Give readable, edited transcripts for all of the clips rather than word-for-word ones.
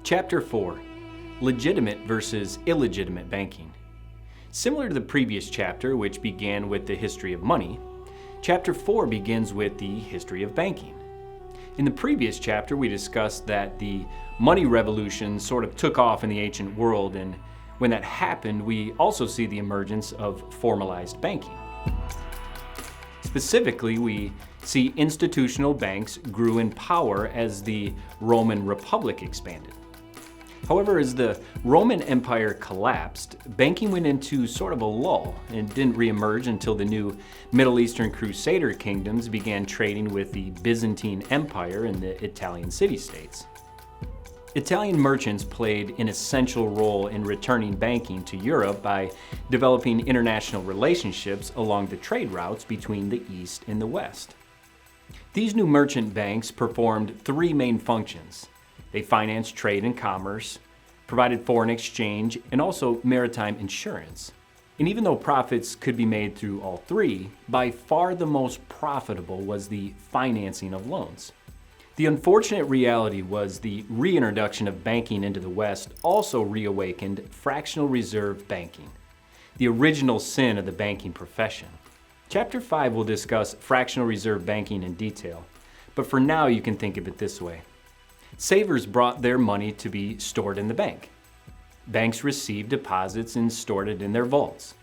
Chapter 4. Legitimate versus illegitimate banking. Similar to the previous chapter, which began with the history of money, Chapter 4 begins with the history of banking. In the previous chapter, we discussed that the money revolution sort of took off in the ancient world, and when that happened, we also see the emergence of formalized banking. Specifically, we see institutional banks grew in power as the Roman Republic expanded. However, as the Roman Empire collapsed, banking went into sort of a lull and didn't reemerge until the new Middle Eastern Crusader kingdoms began trading with the Byzantine Empire and the Italian city-states. Italian merchants played an essential role in returning banking to Europe by developing international relationships along the trade routes between the East and the West. These new merchant banks performed three main functions. They financed trade and commerce, provided foreign exchange, and also maritime insurance. And even though profits could be made through all three, by far the most profitable was the financing of loans. The unfortunate reality was the reintroduction of banking into the West also reawakened fractional reserve banking, the original sin of the banking profession. Chapter 5 will discuss fractional reserve banking in detail, but for now you can think of it this way. Savers brought their money to be stored in the bank. Banks received deposits and stored it in their vaults.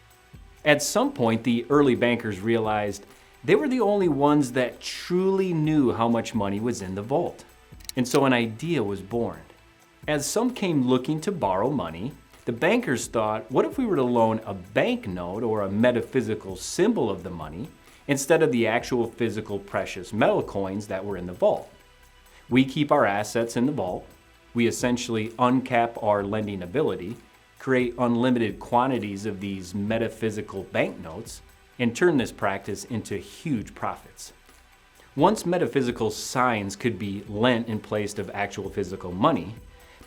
At some point, the early bankers realized they were the only ones that truly knew how much money was in the vault. And so an idea was born. As some came looking to borrow money, the bankers thought, what if we were to loan a banknote or a metaphysical symbol of the money instead of the actual physical precious metal coins that were in the vault? We keep our assets in the vault, we essentially uncap our lending ability, create unlimited quantities of these metaphysical banknotes, and turn this practice into huge profits. Once metaphysical signs could be lent in place of actual physical money,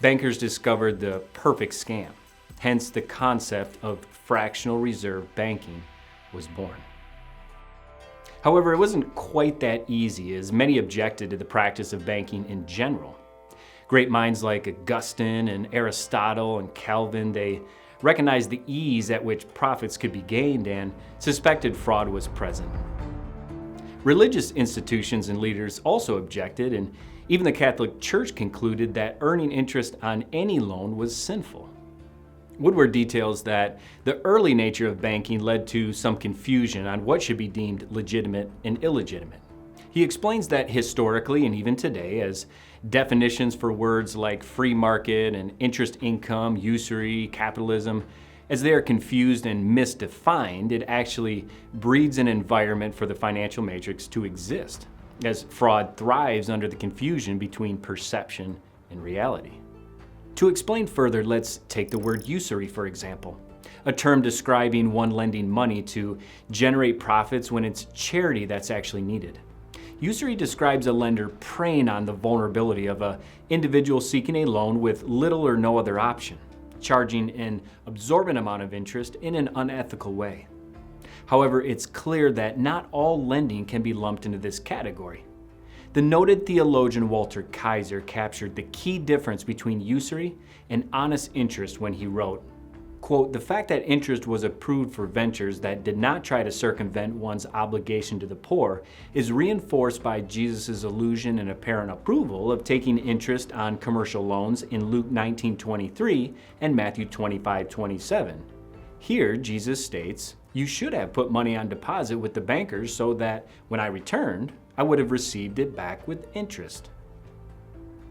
bankers discovered the perfect scam. Hence the concept of fractional reserve banking was born. However, it wasn't quite that easy, as many objected to the practice of banking in general. Great minds like Augustine and Aristotle and Calvin, they recognized the ease at which profits could be gained and suspected fraud was present. Religious institutions and leaders also objected, and even the Catholic Church concluded that earning interest on any loan was sinful. Woodward details that the early nature of banking led to some confusion on what should be deemed legitimate and illegitimate. He explains that historically and even today, as definitions for words like free market and interest income, usury, capitalism, as they are confused and misdefined, it actually breeds an environment for the financial matrix to exist, as fraud thrives under the confusion between perception and reality. To explain further, let's take the word usury, for example, a term describing one lending money to generate profits when it's charity that's actually needed. Usury describes a lender preying on the vulnerability of an individual seeking a loan with little or no other option, charging an absorbent amount of interest in an unethical way. However, it's clear that not all lending can be lumped into this category. The noted theologian Walter Kaiser captured the key difference between usury and honest interest when he wrote, quote, "The fact that interest was approved for ventures that did not try to circumvent one's obligation to the poor is reinforced by Jesus' allusion and apparent approval of taking interest on commercial loans in Luke 19:23 and Matthew 25:27. Here, Jesus states, 'You should have put money on deposit with the bankers so that when I returned, I would have received it back with interest.'"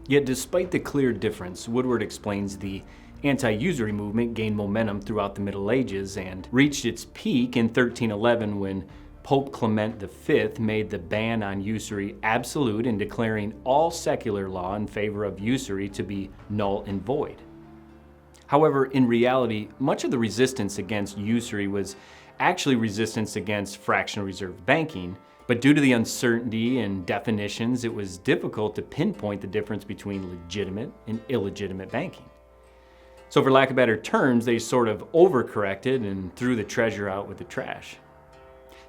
Yet despite the clear difference, Woodward explains the anti-usury movement gained momentum throughout the Middle Ages and reached its peak in 1311 when Pope Clement V made the ban on usury absolute in declaring all secular law in favor of usury to be null and void. However, in reality, much of the resistance against usury was actually resistance against fractional reserve banking, but due to the uncertainty and definitions, it was difficult to pinpoint the difference between legitimate and illegitimate banking. So for lack of better terms, they sort of overcorrected and threw the treasure out with the trash.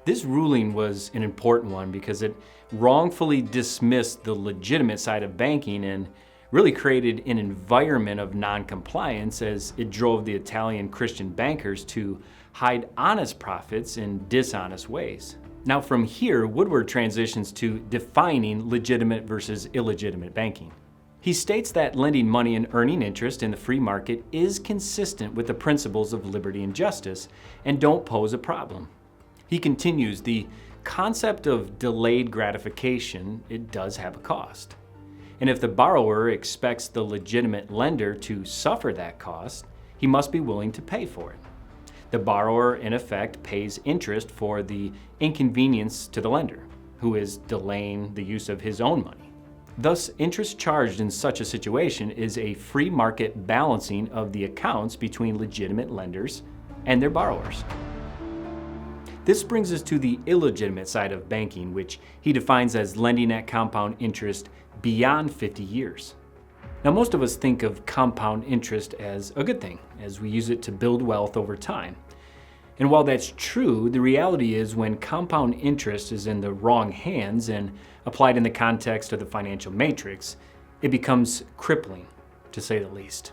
This ruling was an important one because it wrongfully dismissed the legitimate side of banking and really created an environment of non-compliance as it drove the Italian Christian bankers to hide honest profits in dishonest ways. Now from here, Woodward transitions to defining legitimate versus illegitimate banking. He states that lending money and earning interest in the free market is consistent with the principles of liberty and justice and don't pose a problem. He continues, the concept of delayed gratification, it does have a cost. And if the borrower expects the legitimate lender to suffer that cost, he must be willing to pay for it. The borrower, in effect, pays interest for the inconvenience to the lender, who is delaying the use of his own money. Thus, interest charged in such a situation is a free market balancing of the accounts between legitimate lenders and their borrowers. This brings us to the illegitimate side of banking, which he defines as lending at compound interest beyond 50 years. Now, most of us think of compound interest as a good thing, as we use it to build wealth over time. And while that's true, the reality is when compound interest is in the wrong hands and applied in the context of the financial matrix, it becomes crippling, to say the least.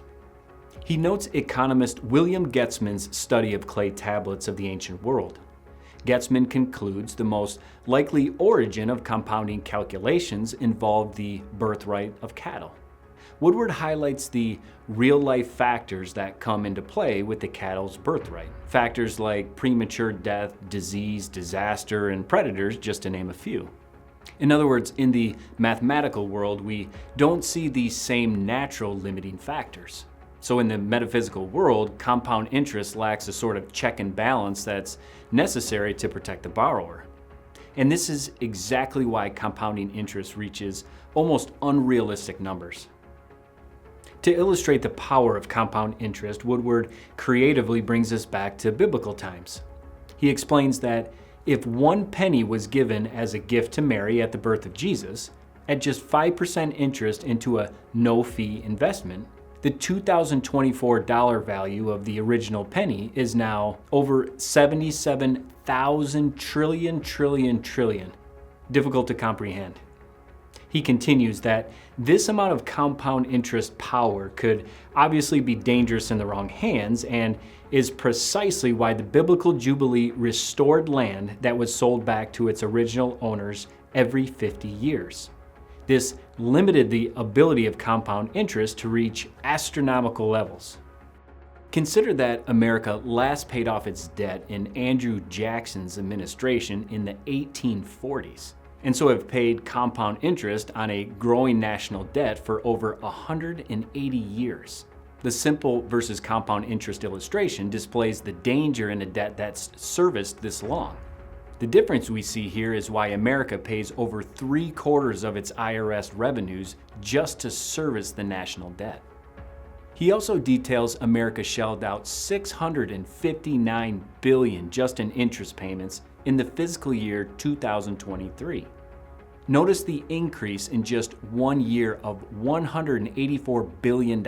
He notes economist William Getzmann's study of clay tablets of the ancient world. Getzmann concludes the most likely origin of compounding calculations involved the birthright of cattle. Woodward highlights the real-life factors that come into play with the cattle's birthright. Factors like premature death, disease, disaster, and predators, just to name a few. In other words, in the mathematical world, we don't see these same natural limiting factors. So in the metaphysical world, compound interest lacks a sort of check and balance that's necessary to protect the borrower. And this is exactly why compounding interest reaches almost unrealistic numbers. To illustrate the power of compound interest, Woodward creatively brings us back to biblical times. He explains that if 1 penny was given as a gift to Mary at the birth of Jesus, at just 5% interest into a no-fee investment, the 2024 dollar value of the original penny is now over 77,000 trillion. Difficult to comprehend. He continues that this amount of compound interest power could obviously be dangerous in the wrong hands and is precisely why the biblical Jubilee restored land that was sold back to its original owners every 50 years. This limited the ability of compound interest to reach astronomical levels. Consider that America last paid off its debt in Andrew Jackson's administration in the 1840s. And so have paid compound interest on a growing national debt for over 180 years. The simple versus compound interest illustration displays the danger in a debt that's serviced this long. The difference we see here is why America pays over 3/4 of its IRS revenues just to service the national debt. He also details America shelled out $659 billion just in interest payments in the fiscal year 2023. Notice the increase in just 1 year of $184 billion.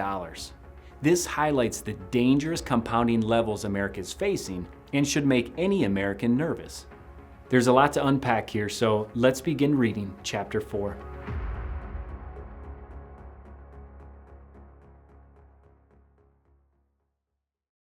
This highlights the dangerous compounding levels America is facing and should make any American nervous. There's a lot to unpack here, so let's begin reading Chapter 4.